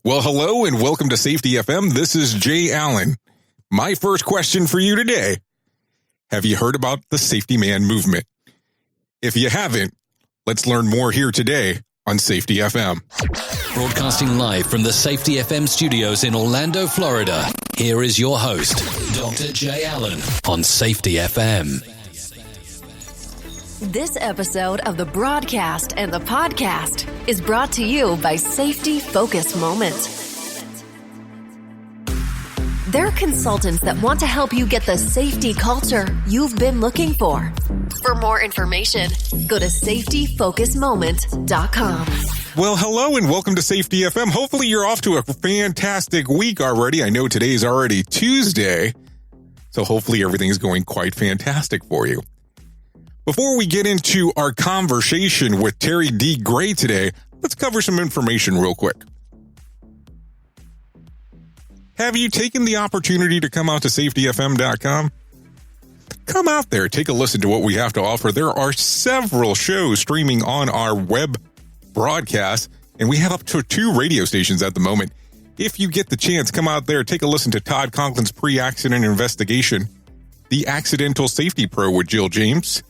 Well, hello and welcome to Safety FM. This is Jay Allen. My first question for you today. Have you heard about the Safety Man movement? If you haven't, let's learn more here today on Safety FM. Broadcasting live from the Safety FM studios in Orlando, Florida. Here is your host, Dr. Jay Allen on Safety FM. This episode of the broadcast and the podcast is brought to you by Safety Focus Moments. They're consultants that want to help you get the safety culture you've been looking for. For more information, go to safetyfocusmoment.com. Well, hello and welcome to Safety FM. Hopefully you're off to a fantastic week already. I know today's already Tuesday, so hopefully everything's going quite fantastic for you. Before we get into our conversation with Terry D. Gray today, let's cover some information real quick. Have you taken the opportunity to come out to safetyfm.com? Come out there, take a listen to what we have to offer. There are several shows streaming on our web broadcast, and we have up to 2 radio stations at the moment. If you get the chance, come out there, take a listen to Todd Conklin's Pre-Accident Investigation, The Accidental Safety Pro with Jill James,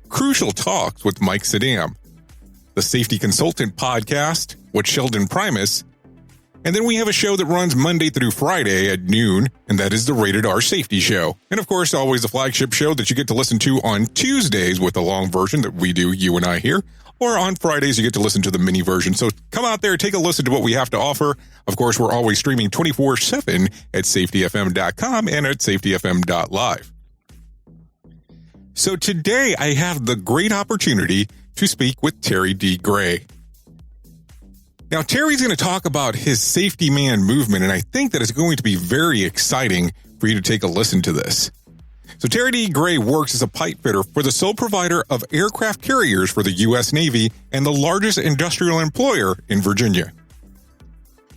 Crucial Talks with Mike Saddam, the Safety Consultant Podcast with Sheldon Primus, and then we have a show that runs Monday through Friday at noon, and that is the Rated R Safety Show. And of course, always the flagship show that you get to listen to on Tuesdays with the long version that we do, you and I here, or on Fridays you get to listen to the mini version. So come out there, take a listen to what we have to offer. Of course, we're always streaming 24/7 at safetyfm.com and at safetyfm.live. So today I have the great opportunity to speak with Terry D. Gray. Now, Terry's going to talk about his Safety Man movement, and I think that it's going to be very exciting for you to take a listen to this. So Terry D. Gray works as a pipe fitter for the sole provider of aircraft carriers for the U.S. Navy and the largest industrial employer in Virginia.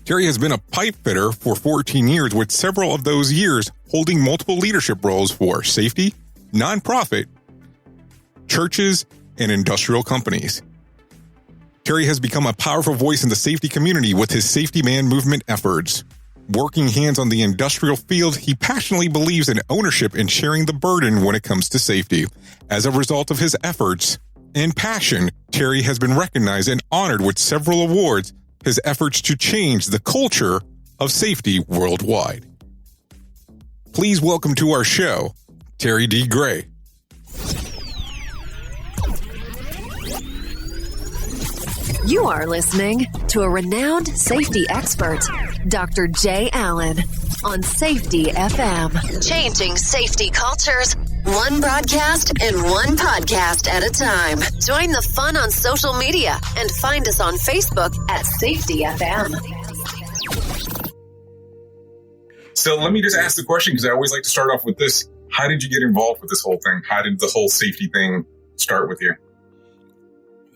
Terry has been a pipe fitter for 14 years, with several of those years holding multiple leadership roles for safety, nonprofit, churches, and industrial companies. Terry has become a powerful voice in the safety community with his Safety Man movement efforts. Working hands on the industrial field, he passionately believes in ownership and sharing the burden when it comes to safety. As a result of his efforts and passion, Terry has been recognized and honored with several awards, his efforts to change the culture of safety worldwide. Please welcome to our show, Terry D. Gray. You are listening to a renowned safety expert, Dr. Jay Allen, on Safety FM. Changing safety cultures, one broadcast and one podcast at a time. Join the fun on social media and find us on Facebook at Safety FM. So let me just ask the question, because I always like to start off with this. How did you get involved with this whole thing? How did the whole safety thing start with you?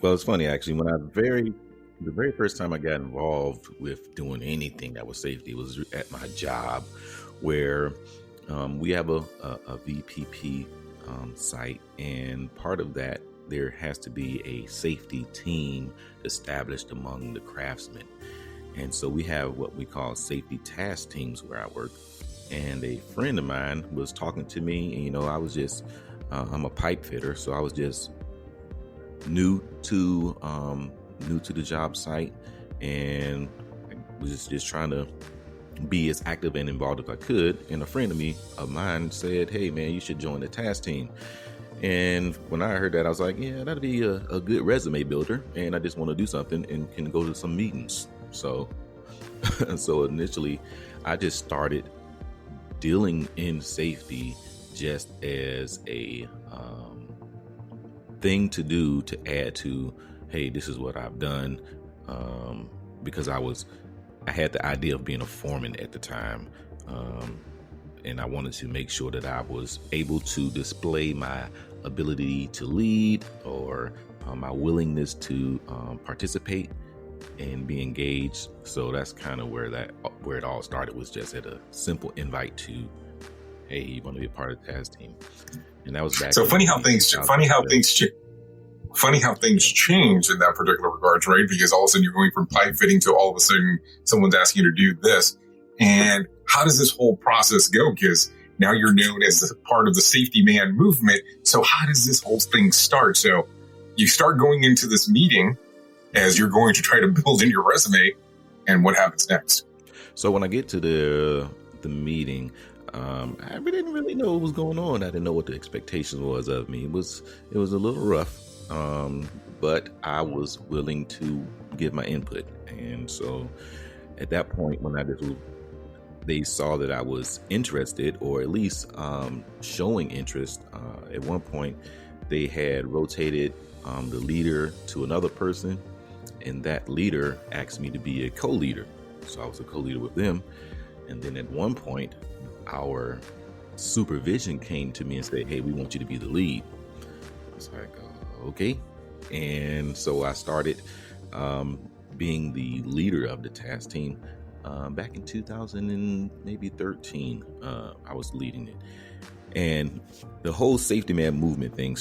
Well, it's funny, actually. When the very first time I got involved with doing anything that was safety was at my job, where we have a VPP site, and part of that, there has to be a safety team established among the craftsmen. And so we have what we call safety task teams where I work. And a friend of mine was talking to me, and I was just I'm a pipe fitter, so I was just new to the job site, and I was just trying to be as active and involved as I could. And a friend of mine said, "Hey man, you should join the task team." And when I heard that, I was like, yeah, that'd be a good resume builder, and I just want to do something and can go to some meetings. So initially I just started dealing in safety just as a thing to do to add to, hey, this is what I've done, because I had the idea of being a foreman at the time, and I wanted to make sure that I was able to display my ability to lead, or my willingness to participate and be engaged. So that's kind of where it all started, was just at a simple invite to, hey, you want to be a part of the task team. And that was back. So funny how things change. funny how things change in that particular regards, right? Because all of a sudden you're going from pipe fitting to all of a sudden someone's asking you to do this. And how does this whole process go? Because now you're known as part of the safety man movement. So how does this whole thing start? So you start going into this meeting as you're going to try to build in your resume, and what happens next? So when I get to the meeting, I didn't really know what was going on. I didn't know what the expectations was of me. It was a little rough, but I was willing to give my input. And so at that point, when they saw that I was interested, or at least showing interest, at one point they had rotated the leader to another person, and that leader asked me to be a co-leader. So I was a co-leader with them. And then at one point, our supervision came to me and said, "Hey, we want you to be the lead." I was like, okay. And so I started being the leader of the task team back in 2013. I was leading it. And the whole safety man movement thing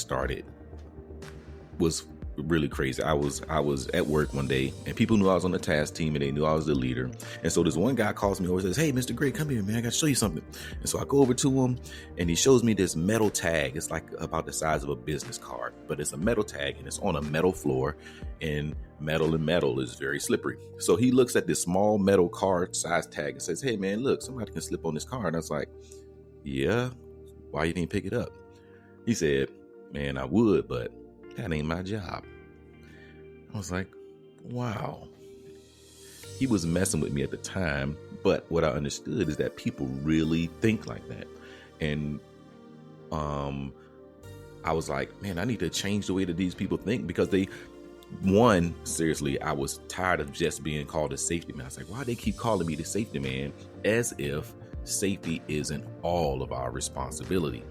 was really crazy. I was at work one day, and people knew I was on the task team, and they knew I was the leader. And so this one guy calls me over and says, "Hey, Mr. Gray, come here, man. I got to show you something." And so I go over to him, and he shows me this metal tag. It's like about the size of a business card, but it's a metal tag, and it's on a metal floor, and metal is very slippery. So he looks at this small metal card size tag and says, "Hey, man, look, somebody can slip on this card." And I was like, "Yeah, why you didn't pick it up?" He said, "Man, I would, but that ain't my job." I was like, wow. He was messing with me at the time, but what I understood is that people really think like that. And I was like, man, I need to change the way that these people think, because seriously, I was tired of just being called a safety man. I was like, why they keep calling me the safety man, as if safety isn't all of our responsibility.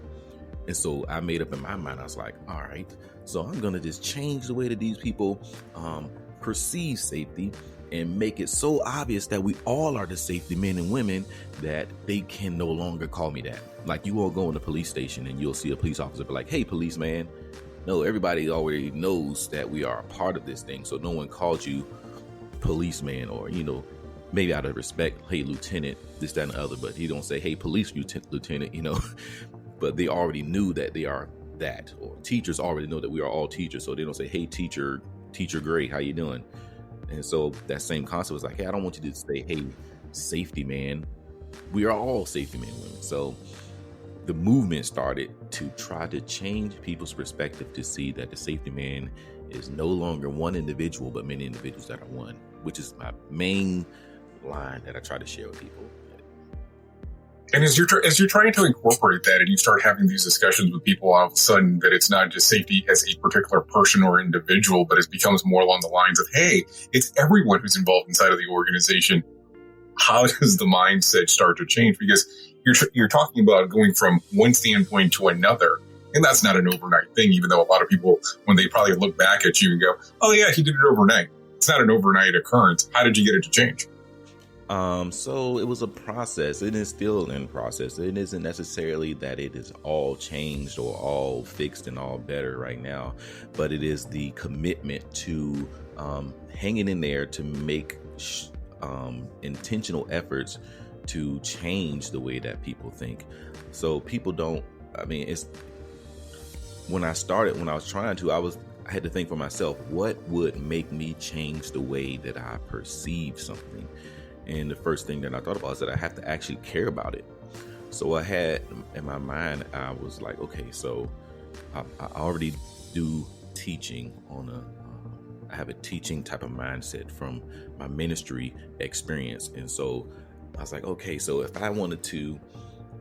And so I made up in my mind, I was like, all right, so I'm going to just change the way that these people perceive safety and make it so obvious that we all are the safety men and women that they can no longer call me that. Like, you won't go in the police station and you'll see a police officer be like, "Hey, policeman." No, everybody already knows that we are a part of this thing. So no one calls you policeman, or, maybe out of respect, "Hey, lieutenant," this, that, and the other. But he don't say, "Hey, police lieutenant," But they already knew that they are that, or teachers already know that we are all teachers. So they don't say, "Hey, teacher Gray, how you doing?" And so that same concept was like, "Hey, I don't want you to say, 'Hey, safety man.' We are all safety men and women." So the movement started to try to change people's perspective to see that the safety man is no longer one individual, but many individuals that are one, which is my main line that I try to share with people. And as you're trying to incorporate that, and you start having these discussions with people, all of a sudden that it's not just safety as a particular person or individual, but it becomes more along the lines of, hey, it's everyone who's involved inside of the organization. How does the mindset start to change? Because you're talking about going from one standpoint to another, and that's not an overnight thing. Even though a lot of people, when they probably look back at you and go, "Oh yeah, he did it overnight," it's not an overnight occurrence. How did you get it to change? So it was a process. It is still in process. It isn't necessarily that it is all changed or all fixed and all better right now, but it is the commitment to hanging in there to make intentional efforts to change the way that people think. So people don't, when I was trying to, I had to think for myself, what would make me change the way that I perceive something? And the first thing that I thought about is that I have to actually care about it. So I had in my mind, I was like, okay, so I already do teaching I have a teaching type of mindset from my ministry experience. And so I was like, okay, so if I wanted to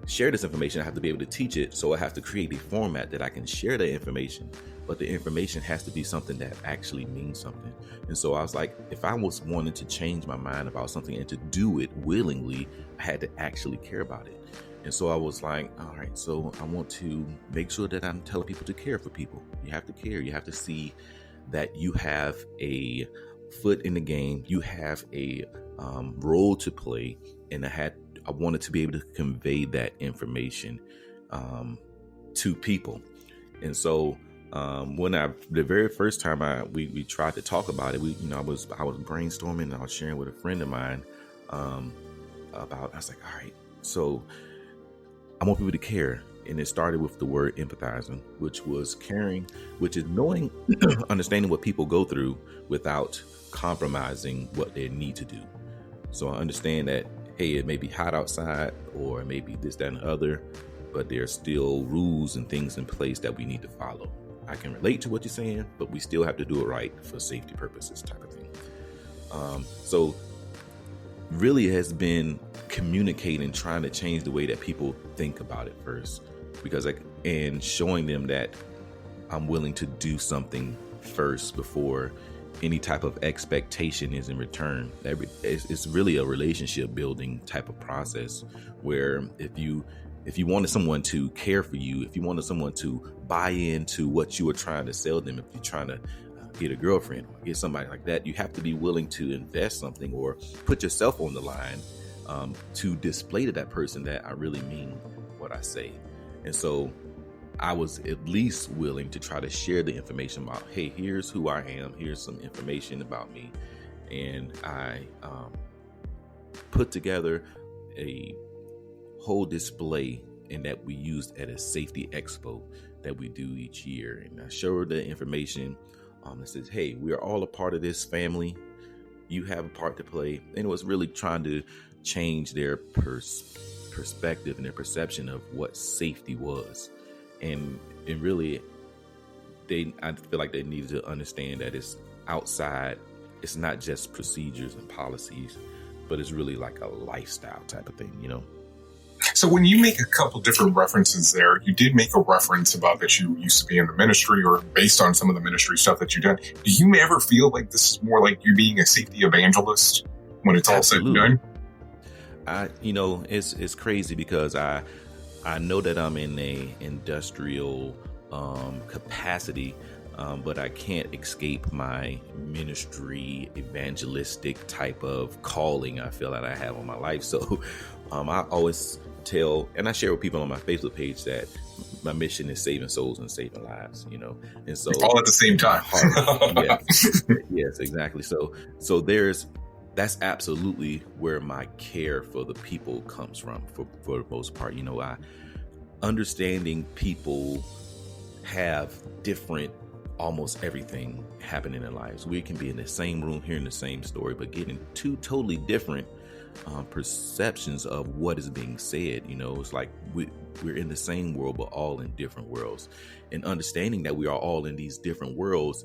share this information, I have to be able to teach it. So I have to create a format that I can share the information, but the information has to be something that actually means something. And so I was like, if I was wanting to change my mind about something and to do it willingly, I had to actually care about it. And so I was like, all right, so I want to make sure that I'm telling people to care for people. You have to care. You have to see that you have a foot in the game. You have a role to play. And I wanted to be able to convey that information to people. And so The very first time we tried to talk about it, I was brainstorming and I was sharing with a friend of mine about. I was like, all right, so I want people to care, and it started with the word empathizing, which was caring, which is knowing, understanding what people go through without compromising what they need to do. So I understand that, hey, it may be hot outside, or maybe this, that, and the other, but there's still rules and things in place that we need to follow. I can relate to what you're saying, but we still have to do it right for safety purposes, type of thing. So really it has been communicating, trying to change the way that people think about it first, because and showing them that I'm willing to do something first before any type of expectation is in return. It's really a relationship building type of process, where if you wanted someone to care for you, if you wanted someone to buy into what you were trying to sell them, if you're trying to get a girlfriend or get somebody like that, you have to be willing to invest something or put yourself on the line to display to that person that I really mean what I say. And so I was at least willing to try to share the information about, hey, here's who I am, here's some information about me. And I put together a whole display, and that we used at a safety expo that we do each year. And I showed the information that says, hey, we are all a part of this family. You have a part to play. And it was really trying to change their perspective and their perception of what safety was. And really, I feel like they needed to understand that it's outside. It's not just procedures and policies, but it's really like a lifestyle type of thing, So when you make a couple different references there, you did make a reference about that you used to be in the ministry, or based on some of the ministry stuff that you've done. Do you ever feel like this is more like you being a safety evangelist when it's all said and done? It's crazy because I know that I'm in a industrial capacity, but I can't escape my ministry evangelistic type of calling I feel that I have on my life. So I always tell, and I share with people on my Facebook page, that my mission is saving souls and saving lives, and so all at the same time. Yes, exactly. So that's absolutely where my care for the people comes from, for the most part. Understanding people have different, almost everything happening in lives. We can be in the same room hearing the same story, but getting two totally different perceptions of what is being said. It's like we're in the same world, but all in different worlds. And understanding that we are all in these different worlds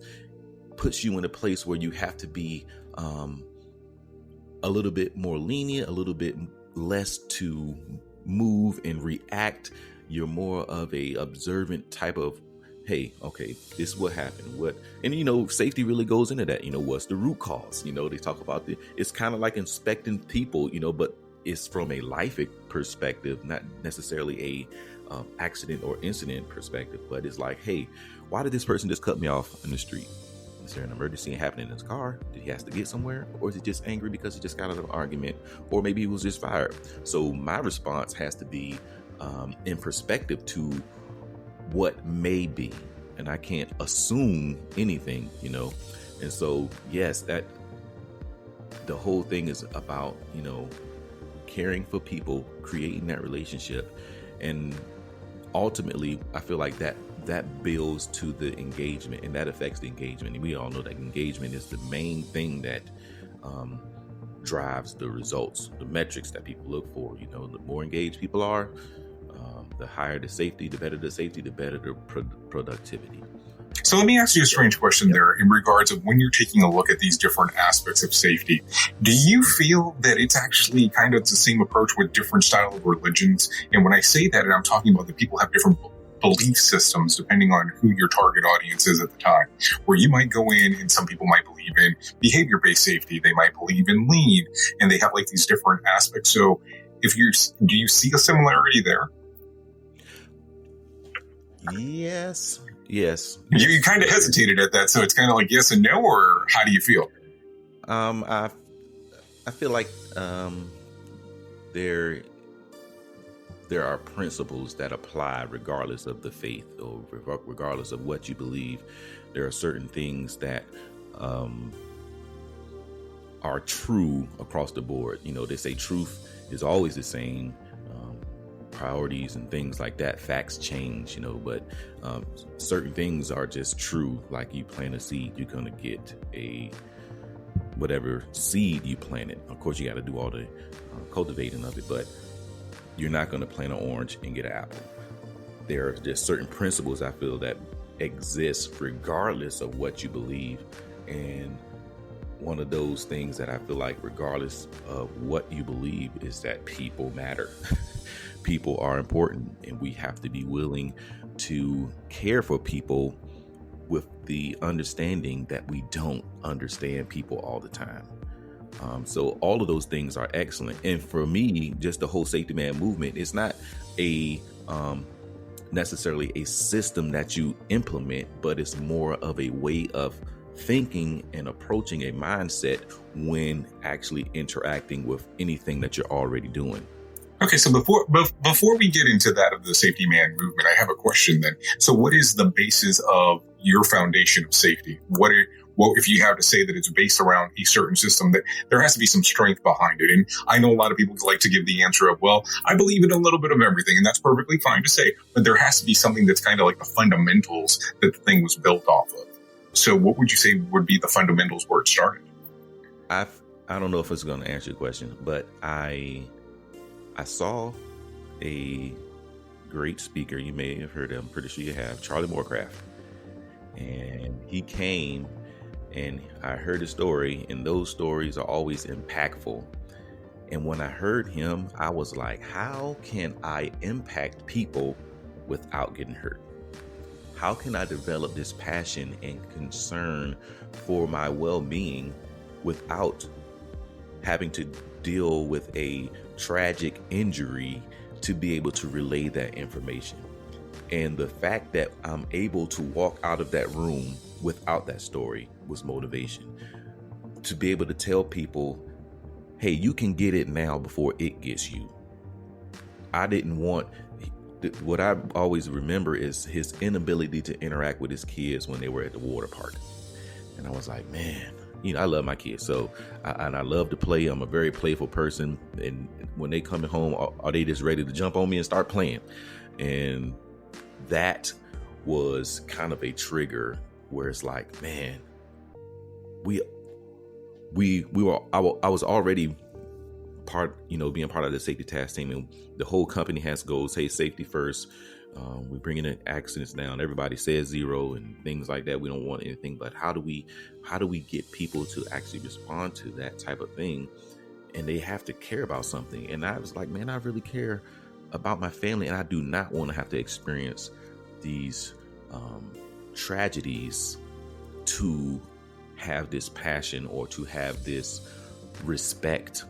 puts you in a place where you have to be a little bit more lenient, a little bit less to move and react. You're more of a observant type of, hey, okay, this is what happened. And safety really goes into that. What's the root cause? They talk about it's kind of like inspecting people, but it's from a life perspective, not necessarily a accident or incident perspective. But it's like, hey, why did this person just cut me off in the street? Is there an emergency happening in his car? Did he have to get somewhere? Or is he just angry because he just got out of an argument? Or maybe he was just fired. So my response has to be in perspective to what may be, and I can't assume anything, and so yes, that the whole thing is about caring for people, creating that relationship, and ultimately I feel like that builds to the engagement, and that affects the engagement. And we all know that engagement is the main thing that drives the results, the metrics that people look for. The more engaged people are, the higher the safety, the better the safety, the better the productivity. So let me ask you a strange question there in regards of when you're taking a look at these different aspects of safety. Do you feel that it's actually kind of the same approach with different style of religions? And when I say that, and I'm talking about that people have different belief systems depending on who your target audience is at the time, where you might go in and some people might believe in behavior-based safety, they might believe in lean, and they have like these different aspects. So do you see a similarity there? Yes. You kind of hesitated at that, so it's kind of like yes and no, or how do you feel? I feel like there there are principles that apply regardless of the faith or regardless of what you believe. There are certain things that are true across the board. You know, they say truth is always the same. Priorities and things like that, facts change, you know, but certain things are just true. Like you plant a seed, you're going to get whatever seed you planted. Of course, you got to do all the cultivating of it, but you're not going to plant an orange and get an apple. There are just certain principles I feel that exist regardless of what you believe. And one of those things that I feel like regardless of what you believe is that people matter. People are important, and we have to be willing to care for people with the understanding that we don't understand people all the time. So all of those things are excellent. And for me, just the whole Safety Man movement, it's not a necessarily a system that you implement, but it's more of a way of thinking and approaching a mindset when actually interacting with anything that you're already doing. Okay, so before we get into that of the Safety Man movement, I have a question then. So what is the basis of your foundation of safety? What if you have to say that it's based around a certain system, that there has to be some strength behind it? And I know a lot of people like to give the answer of, well, I believe in a little bit of everything, and that's perfectly fine to say, but there has to be something that's kind of like the fundamentals that the thing was built off of. So what would you say would be the fundamentals where it started? I don't know if it's going to answer your question, but I saw a great speaker. You may have heard him. I'm pretty sure you have. Charlie Moorcraft. And he came and I heard his story, and those stories are always impactful. And when I heard him, I was like, how can I impact people without getting hurt? How can I develop this passion and concern for my well-being without having to deal with a tragic injury to be able to relay that information? And the fact that I'm able to walk out of that room without that story was motivation. To be able to tell people, hey, you can get it now before it gets you. I didn't want, what I always remember is his inability to interact with his kids when they were at the water park. And I was like, man, you know, I love my kids. So, I love to play. I'm a very playful person. And when they come home, are they just ready to jump on me and start playing? And that was kind of a trigger where it's like, man, I was already being part of the safety task team, and the whole company has goals. Hey, safety first. We're bringing the accidents down. Everybody says 0 and things like that. We don't want anything, but how do we get people to actually respond to that type of thing? And they have to care about something. And I was like, man, I really care about my family, and I do not want to have to experience these tragedies to have this passion or to have this respect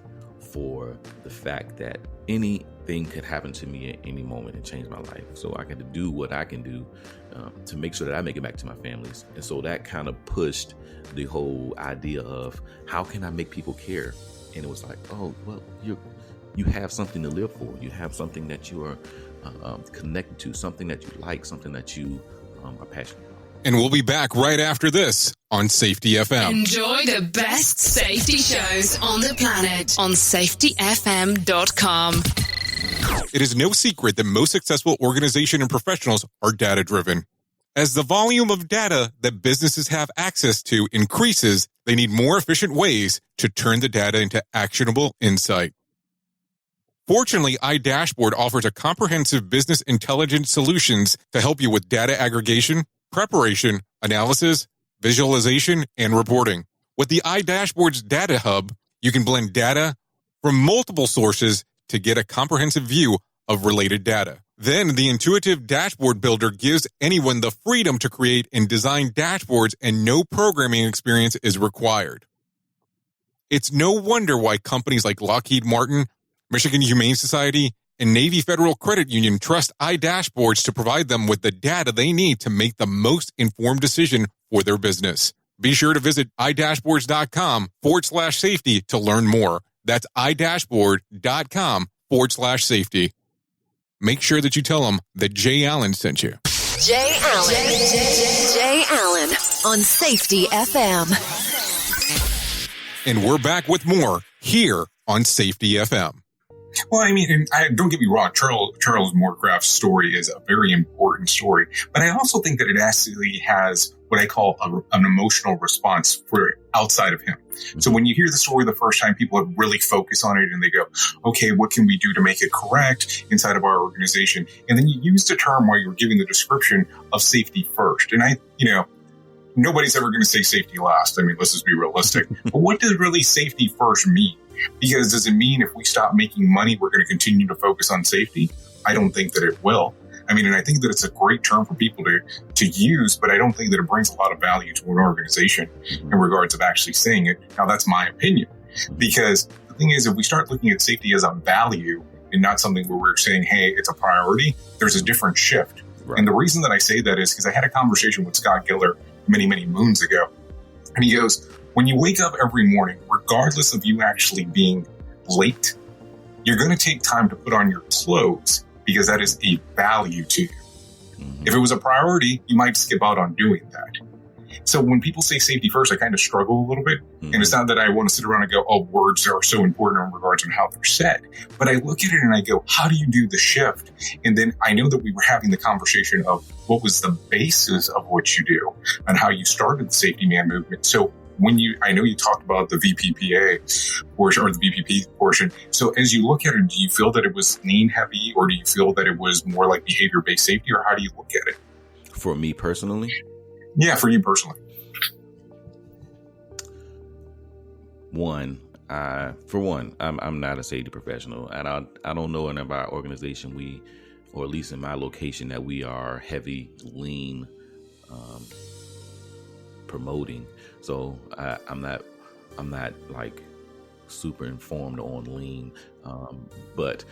for the fact that anything could happen to me at any moment and change my life. So I got to do what I can do to make sure that I make it back to my families. And so that kind of pushed the whole idea of how can I make people care? And it was like, oh, well, you have something to live for. You have something that you are connected to, something that you like, something that you are passionate about. And we'll be back right after this on Safety FM. Enjoy the best safety shows on the planet on safetyfm.com. It is no secret that most successful organizations and professionals are data-driven. As the volume of data that businesses have access to increases, they need more efficient ways to turn the data into actionable insight. Fortunately, iDashboard offers a comprehensive business intelligence solutions to help you with data aggregation, preparation, analysis, visualization, and reporting. With the iDashboard's Data Hub, you can blend data from multiple sources to get a comprehensive view of related data. Then the intuitive dashboard builder gives anyone the freedom to create and design dashboards, and no programming experience is required. It's no wonder why companies like Lockheed Martin, Michigan Humane Society, and Navy Federal Credit Union trust iDashboards to provide them with the data they need to make the most informed decision for their business. Be sure to visit idashboards.com/safety to learn more. That's idashboard.com/safety. make sure that you tell them that Jay Allen sent you. Jay Allen. Jay Allen on Safety FM. And we're back with more here on Safety FM. Well, I mean, and don't get me wrong, Charles Moorcraft's story is a very important story, but I also think that it actually has what I call an emotional response for outside of him. So when you hear the story the first time, people really focus on it and they go, okay, what can we do to make it correct inside of our organization? And then you use the term while you were giving the description of safety first. And nobody's ever going to say safety last. I mean, let's just be realistic. But what does really safety first mean? Because does it mean if we stop making money, we're going to continue to focus on safety? I don't think that it will. I mean, and I think that it's a great term for people to use, but I don't think that it brings a lot of value to an organization in regards of actually saying it. Now, that's my opinion. Because the thing is, if we start looking at safety as a value and not something where we're saying, hey, it's a priority, there's a different shift. Right. And the reason that I say that is because I had a conversation with Scott Giller many, many moons ago. And he goes, when you wake up every morning, regardless of you actually being late, you're going to take time to put on your clothes because that is a value to you. Mm-hmm. If it was a priority, you might skip out on doing that. So when people say safety first, I kind of struggle a little bit. Mm-hmm. And it's not that I want to sit around and go, oh, words are so important in regards on how they're said. But I look at it and I go, how do you do the shift? And then I know that we were having the conversation of what was the basis of what you do and how you started the Safety Man movement. So I know you talked about the VPPA portion or the VPP portion. So as you look at it, do you feel that it was lean heavy or do you feel that it was more like behavior-based safety or how do you look at it? For me personally? Yeah, for you personally. I'm not a safety professional, and I don't know in our organization or at least in my location, that we are heavy lean promoting. So I'm not like super informed on lean, but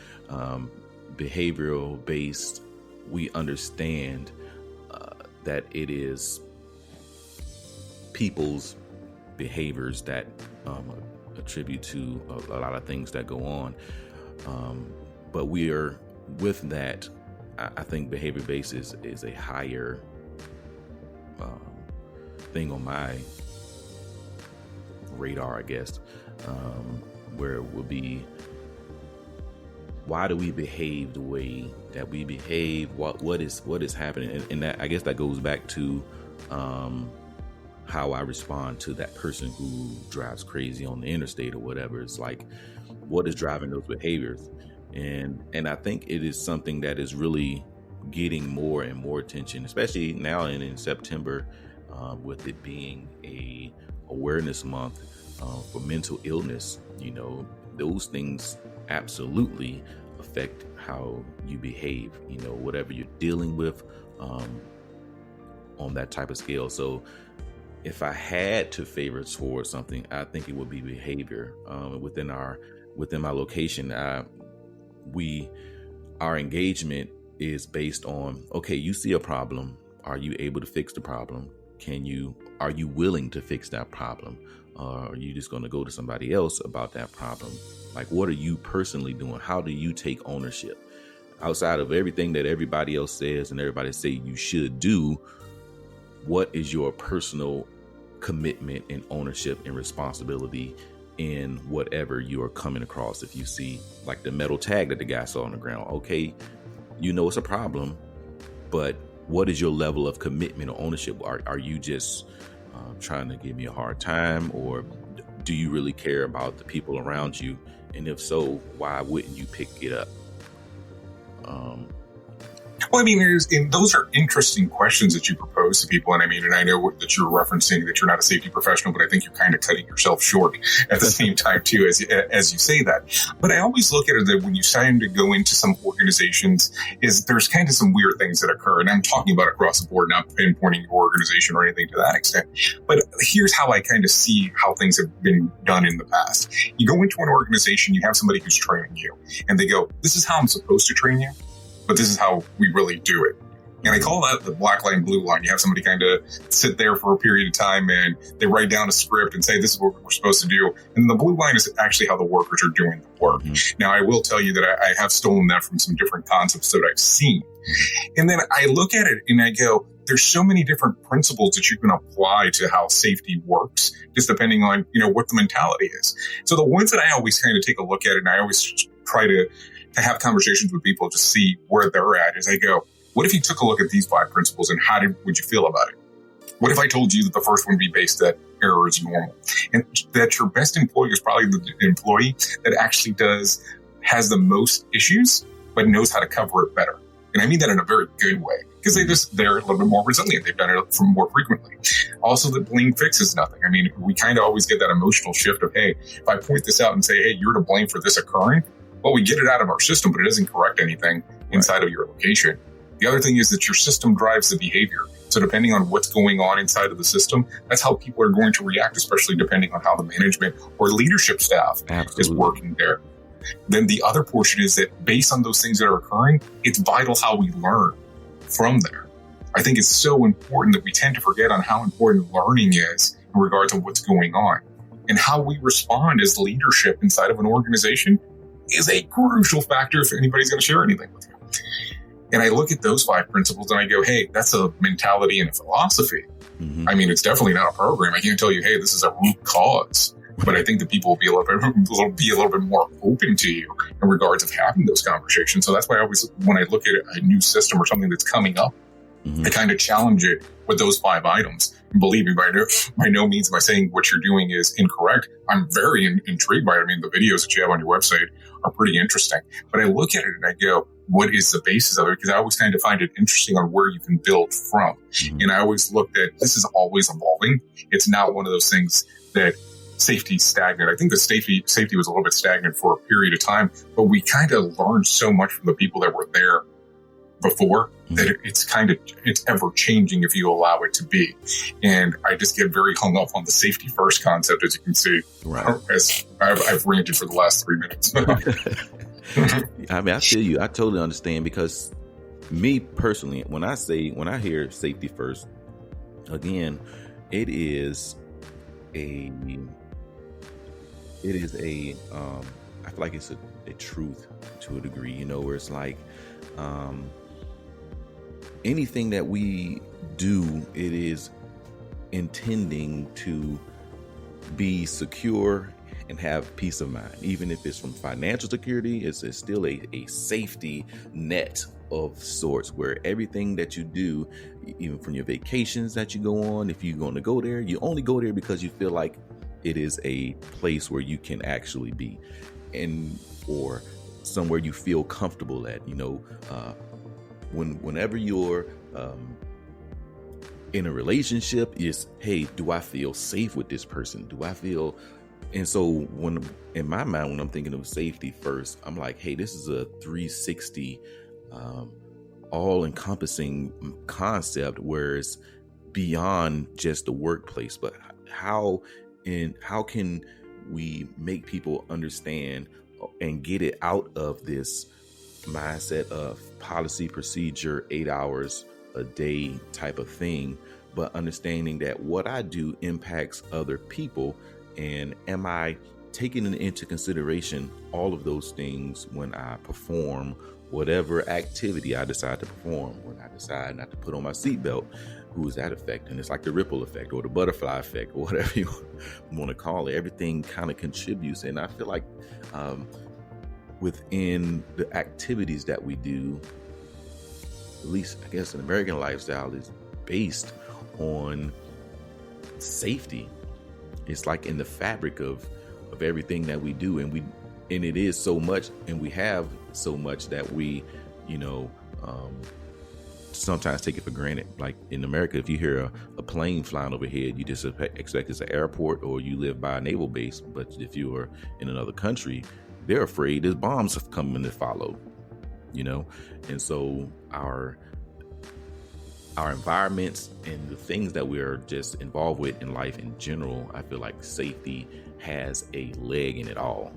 behavioral based, we understand that it is people's behaviors that attribute to a lot of things that go on. But we are with that. I think behavior based is a higher thing on my radar, I guess, where it would be, why do we behave the way that we behave? What is happening? And that, I guess that goes back to how I respond to that person who drives crazy on the interstate or whatever. It's like, what is driving those behaviors? And I think it is something that is really getting more and more attention, especially now in September, with it being a awareness month for mental illness. Those things absolutely affect how you behave, whatever you're dealing with on that type of scale. So if I had to favor towards something, I think it would be behavior. Within my location, our engagement is based on, okay, you see a problem. Are you able to fix the problem? Are you willing to fix that problem? Are you just going to go to somebody else about that problem? Like, what are you personally doing? How do you take ownership? Outside of everything that everybody else says and everybody say you should do, what is your personal commitment and ownership and responsibility in whatever you are coming across? If you see like the metal tag that the guy saw on the ground, okay, it's a problem, but what is your level of commitment or ownership? Are you just trying to give me a hard time, or do you really care about the people around you? And if so, why wouldn't you pick it up? Well, I mean, those are interesting questions that you propose to people. And I know that you're referencing that you're not a safety professional, but I think you're kind of cutting yourself short at the same time, too, as you say that. But I always look at it that when you sign to go into some organizations, there's kind of some weird things that occur. And I'm talking about across the board, not pinpointing your organization or anything to that extent. But here's how I kind of see how things have been done in the past. You go into an organization, you have somebody who's training you, and they go, this is how I'm supposed to train you, but this is how we really do it. And I call that the black line, blue line. You have somebody kind of sit there for a period of time and they write down a script and say, this is what we're supposed to do. And the blue line is actually how the workers are doing the work. Now, I will tell you that I have stolen that from some different concepts that I've seen. And then I look at it and I go, there's so many different principles that you can apply to how safety works, just depending on, what the mentality is. So the ones that I always kind of take a look at, and I always try to have conversations with people to see where they're at, is I go, what if you took a look at these 5 principles and would you feel about it? What if I told you that the first one would be based that error is normal, and that your best employee is probably the employee that actually has the most issues, but knows how to cover it better? And I mean that in a very good way, because they're a little bit more resilient. They've done it more frequently. Also, that blame fixes nothing. I mean, we kind of always get that emotional shift of, hey, if I point this out and say, hey, you're to blame for this occurring, well, we get it out of our system, but it doesn't correct anything inside of your location. The other thing is that your system drives the behavior. So depending on what's going on inside of the system, that's how people are going to react, especially depending on how the management or leadership staff is working there. Then the other portion is that based on those things that are occurring, it's vital how we learn from there. I think it's so important that we tend to forget on how important learning is in regard to what's going on. And how we respond as leadership inside of an organization is a crucial factor if anybody's going to share anything with you. And I look at those 5 principles and I go, hey, that's a mentality and a philosophy. I mean, it's definitely not a program. I can't tell you, hey, this is a root cause. But I think that people will be a little bit more open to you in regards of having those conversations. So that's why I always, when I look at a new system or something that's coming up, I kind of challenge it with those 5 items. And believe me, by no means am I saying what you're doing is incorrect. I'm very intrigued by it. I mean, the videos that you have on your website are pretty interesting. But I look at it and I go, what is the basis of it? Because I always kind of find it interesting on where you can build from. And I always looked at, this is always evolving. It's not one of those things that safety stagnant. I think the safety was a little bit stagnant for a period of time, but we kind of learned so much from the people that were there before that it's ever changing if you allow it to be. And I just get very hung up on the safety first concept, as you can see, as I've ranted for the last 3 minutes. I mean, I feel you. I totally understand, because me personally, when I hear safety first, again, it is a I feel like it's a truth to a degree, where it's like, anything that we do, it is intending to be secure and have peace of mind. Even if it's from financial security, it's still a safety net of sorts, where everything that you do, even from your vacations that you go on, if you're going to go there, you only go there because you feel like it is a place where you can actually be, or somewhere you feel comfortable at. Whenever you're in a relationship, is, hey, do I feel safe with this person? Do I feel? And so when in my mind, when I'm thinking of safety first, I'm like, hey, this is a 360 all-encompassing concept, where it's beyond just the workplace. But how can we make people understand and get it out of this mindset of policy, procedure, 8 hours a day type of thing, but understanding that what I do impacts other people, and am I taking into consideration all of those things when I perform whatever activity I decide to perform? When I decide not to put on my seatbelt, who is that affecting? It's like the ripple effect or the butterfly effect, or whatever you want to call it. Everything kind of contributes. And I feel like within the activities that we do, at least I guess an American lifestyle is based on safety. It's like in the fabric of everything that we do, and it is so much, and we have so much that we, sometimes take it for granted. Like in America, if you hear a plane flying overhead, you just expect it's an airport or you live by a naval base. But if you are in another country, they're afraid there's bombs coming to follow, And so our environments and the things that we're just involved with in life in general, I feel like safety has a leg in it all.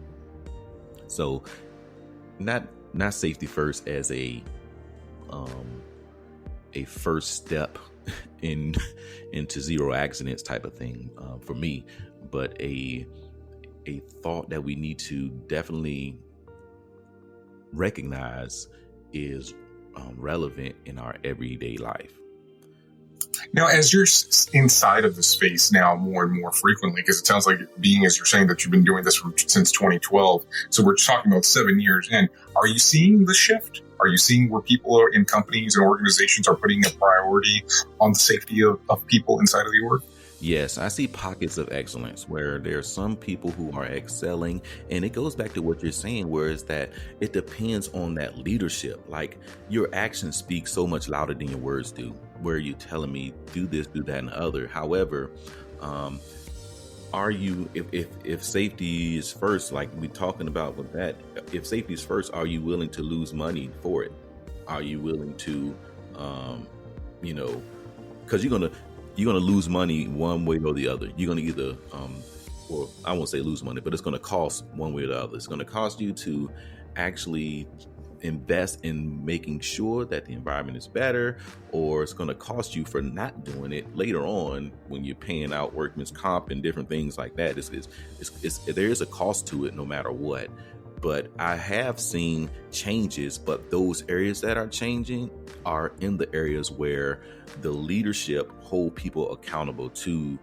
So not safety first as a first step into zero accidents type of thing for me, but a thought that we need to definitely recognize is relevant in our everyday life. Now, as you're inside of the space now more and more frequently, because it sounds like as you're saying that you've been doing this since 2012, so we're talking about 7 years in, are you seeing the shift? Are you seeing where people in companies and organizations are putting a priority on the safety of people inside of the org? Yes, I see pockets of excellence where there are some people who are excelling, and it goes back to what you're saying, where is that it depends on that leadership. Like, your actions speak so much louder than your words do, where you're telling me do this, do that, and the other. However, are you, if safety is first, like we're talking about with that, if safety is first, are you willing to lose money for it? Are you willing to, because you're going to lose money one way or the other. You're going to either, or I won't say lose money, but it's going to cost one way or the other. It's going to cost you to actually invest in making sure that the environment is better, or it's going to cost you for not doing it later on when you're paying out workman's comp and different things like that. There is a cost to it no matter what. But I have seen changes, but those areas that are changing are in the areas where the leadership hold people accountable to,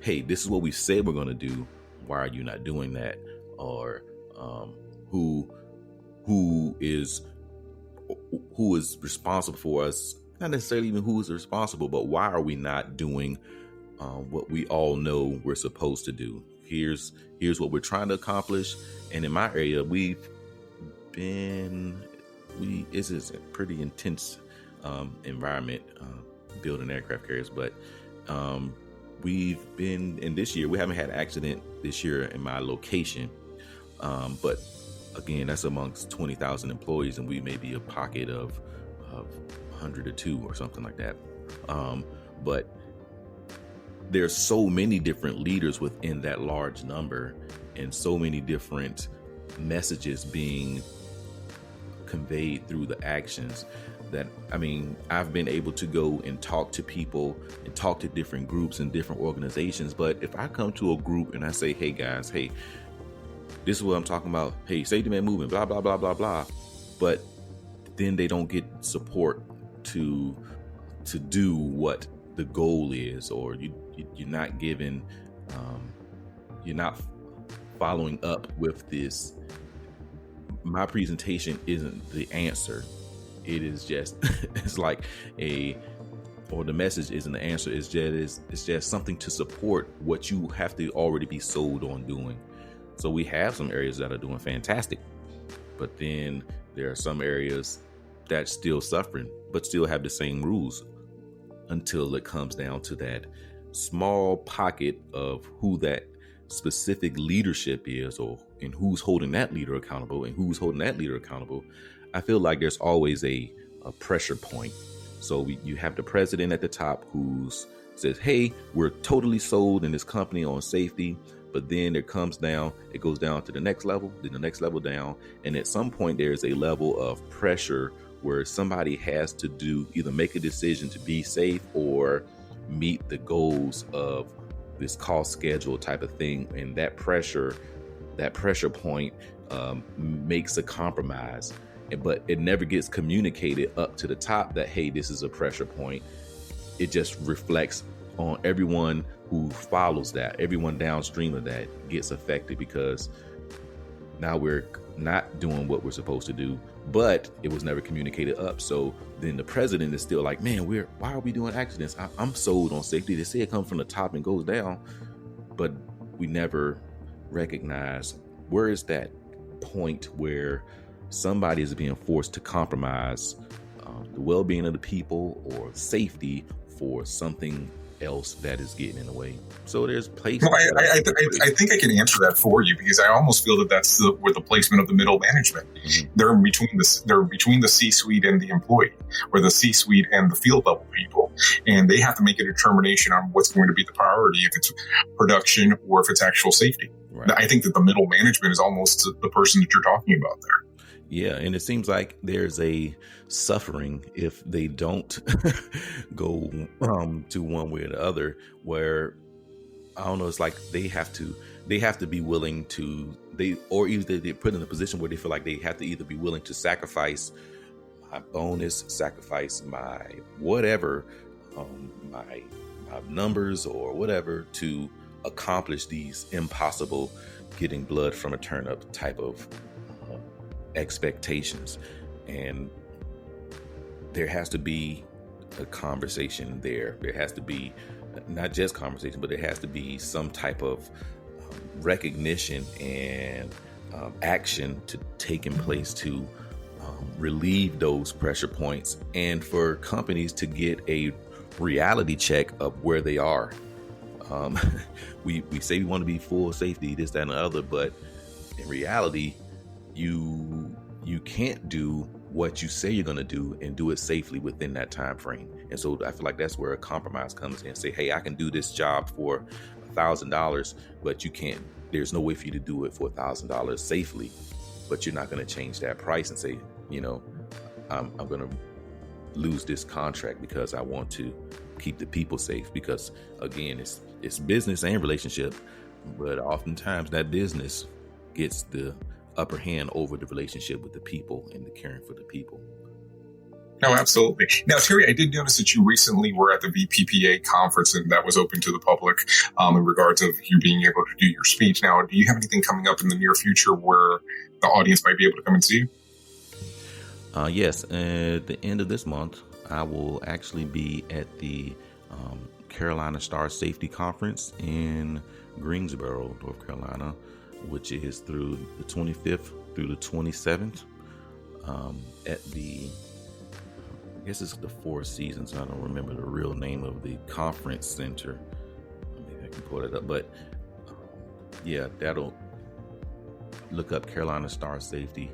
hey, this is what we said we're going to do. Why are you not doing that? Or who is responsible for us? Not necessarily even who is responsible, but why are we not doing what we all know we're supposed to do? Here's what we're trying to accomplish. And in my area, this is a pretty intense environment building aircraft carriers, but we've been in this year, we haven't had an accident this year in my location. But again, that's amongst 20,000 employees, and we may be a pocket of 100 or 2 or something like that. But there's so many different leaders within that large number, and so many different messages being conveyed through the actions that, I mean, I've been able to go and talk to people and talk to different groups and different organizations. But if I come to a group and I say, hey guys, hey, this is what I'm talking about. Hey, safety man movement, blah, blah, blah, blah, blah. But then they don't get support to do what the goal is, or you're not giving, you're not following up with this. My presentation isn't the answer. It is just, it's like or the message isn't the answer. It's just something to support what you have to already be sold on doing. So we have some areas that are doing fantastic, but then there are some areas that's still suffering, but still have the same rules, until it comes down to that small pocket of who that specific leadership is, and who's holding that leader accountable and who's holding that leader accountable. I feel like there's always a pressure point. So you have the president at the top who says, hey, we're totally sold in this company on safety. But then it goes down to the next level, then the next level down. And at some point, there's a level of pressure where somebody has to either make a decision to be safe or meet the goals of this cost schedule type of thing. And that pressure point makes a compromise, but it never gets communicated up to the top that, hey, this is a pressure point. It just reflects on everyone who follows that. Everyone downstream of that gets affected, because now we're not doing what we're supposed to do, but it was never communicated up. So then the president is still like, man, why are we doing accidents? I'm sold on safety. They say it comes from the top and goes down, but we never recognize where is that point where somebody is being forced to compromise the well-being of the people or safety for something else that is getting in the way. So there's places. Well, I think I can answer that for you, because I almost feel that that's where the placement of the middle management. Mm-hmm. They're between the C-suite and the employee, or the C-suite and the field level people, and they have to make a determination on what's going to be the priority, if it's production or if it's actual safety. Right. I think that the middle management is almost the person that you're talking about there. Yeah, and it seems like there's a suffering if they don't go to one way or the other, where I don't know, it's like they have to be willing to, or either they're put in a position where they feel like they have to either be willing to sacrifice my bonus, sacrifice my whatever, my numbers or whatever, to accomplish these impossible getting blood from a turnip type of expectations. And there has to be a conversation there. There has to be not just conversation, but there has to be some type of recognition and action to taking place to relieve those pressure points, and for companies to get a reality check of where they are. We say we want to be full safety, this, that, and the other, but in reality, you can't do what you say you're going to do and do it safely within that time frame. And so I feel like that's where a compromise comes in. Say, hey, I can do this job for $1,000, but you can't. There's no way for you to do it for $1,000 safely. But you're not going to change that price and say, I'm going to lose this contract because I want to keep the people safe. Because again, it's business and relationship, but oftentimes that business gets the upper hand over the relationship with the people and the caring for the people. No, absolutely. Now, Terry, I did notice that you recently were at the VPPA conference, and that was open to the public in regards of you being able to do your speech. Now, do you have anything coming up in the near future where the audience might be able to come and see you? Yes. At the end of this month, I will actually be at the Carolina Star Safety Conference in Greensboro, North Carolina, which is through the 25th through the 27th at the, I guess it's the Four Seasons. I don't remember the real name of the conference center. Maybe I can pull it up, but yeah, that'll look up Carolina Star Safety.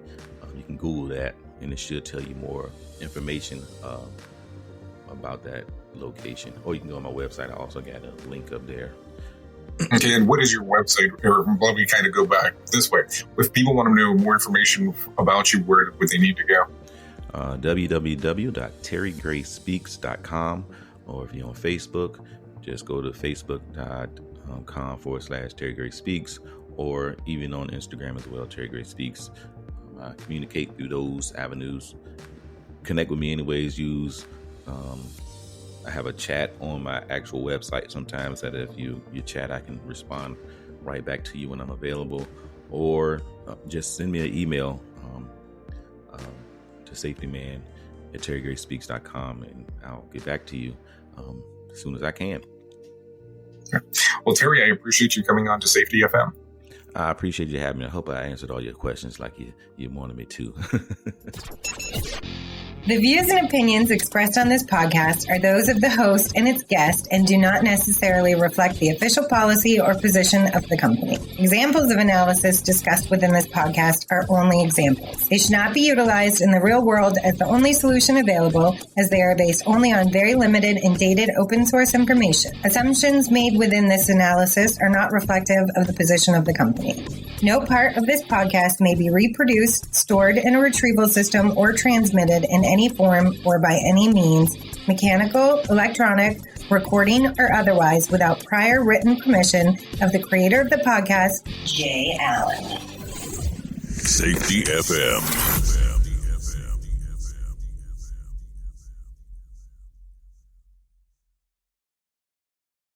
You can Google that, and it should tell you more information about that location. Or you can go on my website. I also got a link up there. Okay, and what is your website? Or let me kind of go back this way. If people want to know more information about you, where would they need to go? www.terrygrayspeaks.com, or if you're on Facebook, just go to facebook.com/Terry Gray Speaks, or even on Instagram as well, Terry Gray Speaks. Communicate through those avenues. Connect with me anyways. I have a chat on my actual website sometimes that if you chat, I can respond right back to you when I'm available, or just send me an email to safetyman@terrygrayspeaks.com, and I'll get back to you as soon as I can. Well, Terry, I appreciate you coming on to Safety FM. I appreciate you having me. I hope I answered all your questions like you wanted me to. The views and opinions expressed on this podcast are those of the host and its guest and do not necessarily reflect the official policy or position of the company. Examples of analysis discussed within this podcast are only examples. They should not be utilized in the real world as the only solution available, as they are based only on very limited and dated open source information. Assumptions made within this analysis are not reflective of the position of the company. No part of this podcast may be reproduced, stored in a retrieval system, or transmitted in any form or by any means, mechanical, electronic, recording, or otherwise, without prior written permission of the creator of the podcast, Jay Allen. Safety FM.